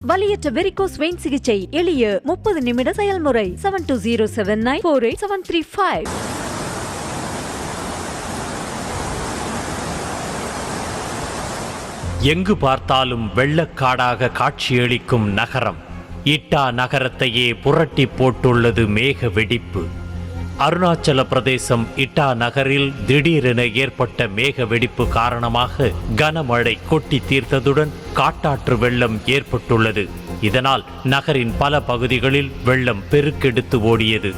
வலியற்ற varicose vein சிகிச்சை எளிய 30 நிமிட செயல்முறை 7207948735. எங்கு பார்த்தாலும் வெள்ளக்காடாக காட்சியளிக்கும் நகரம். இட்டா நகரத்தையே புரட்டி போட்டுள்ளது மேக வெடிப்பு. அருணாச்சல பிரதேசம் இட்டா நகரில் திடீரென ஏற்பட்ட மேக வெடிப்பு காரணமாக கனமழை கொட்டி தீர்த்ததுடன் காட்டாற்று வெள்ளம் ஏற்பட்டுள்ளது. இதனால் நகரின் பல பகுதிகளில் வெள்ளம் பெருக்கெடுத்து ஓடியது.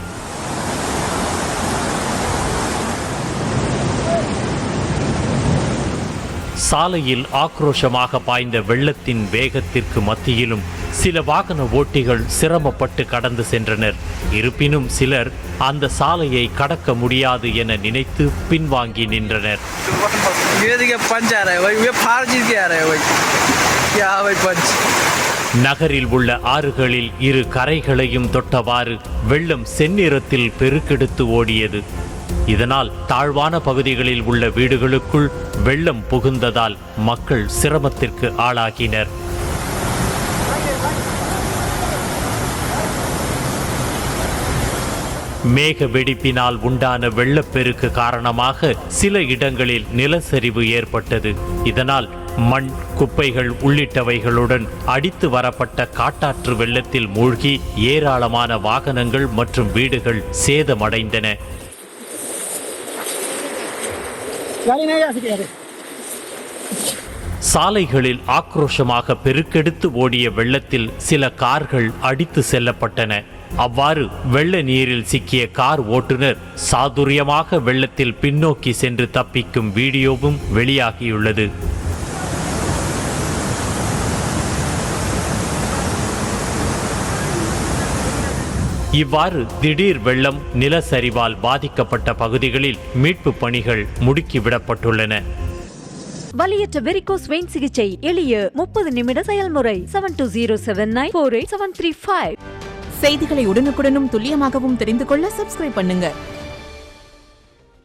சாலையில் ஆக்ரோஷமாக பாய்ந்த வெள்ளத்தின் வேகத்திற்கு மத்தியிலும் சில வாகன ஓட்டிகள் சிரமப்பட்டு கடந்து சென்றனர். இருப்பினும் சிலர் அந்த சாலையை கடக்க முடியாது என நினைத்து பின்வாங்கி நின்றனர். நகரில் உள்ள ஆறுகளில் இரு கரைகளையும் தொட்டவாறு வெள்ளம் செந்நிறத்தில் பெருக்கெடுத்து ஓடியது. இதனால் தாழ்வான பகுதிகளில் உள்ள வீடுகளுக்குள் வெள்ளம் புகுந்ததால் மக்கள் சிரமத்திற்கு ஆளாகினர். மேக வெடிப்பினால் உண்டான வெள்ளப்பெருக்கு காரணமாக சில இடங்களில் நிலச்சரிவு ஏற்பட்டது. இதனால் மண், குப்பைகள் உள்ளிட்டவைகளுடன் அடித்து வரப்பட்ட காட்டாற்று வெள்ளத்தில் மூழ்கி ஏராளமான வாகனங்கள் மற்றும் வீடுகள் சேதமடைந்தன. சாலைகளில் ஆக்ரோஷமாக பெருக்கெடுத்து ஓடிய வெள்ளத்தில் சில கார்கள் அடித்து செல்லப்பட்டன. அவ்வாறு வெள்ள நீரில் சிக்கிய கார் ஓட்டுநர் சாதுரியமாக வெள்ளத்தில் பின்னோக்கி சென்று தப்பிக்கும் வீடியோவும் வெளியாகியுள்ளது. இவ்வாறு திடீர் வெள்ளம், நிலச்சரிவால் பாதிக்கப்பட்ட பகுதிகளில் மீட்பு பணிகள் முடுக்கிவிடப்பட்டுள்ளன. வலியற்ற வெரிகோஸ் வெயின் சிகிச்சை எளிய 30 நிமிட செயல்முறை 7207948735. செய்திகளை உடனுக்குடனும் துல்லியமாகவும் தெரிந்து கொள்ள சப்ஸ்கிரைப் பண்ணுங்க.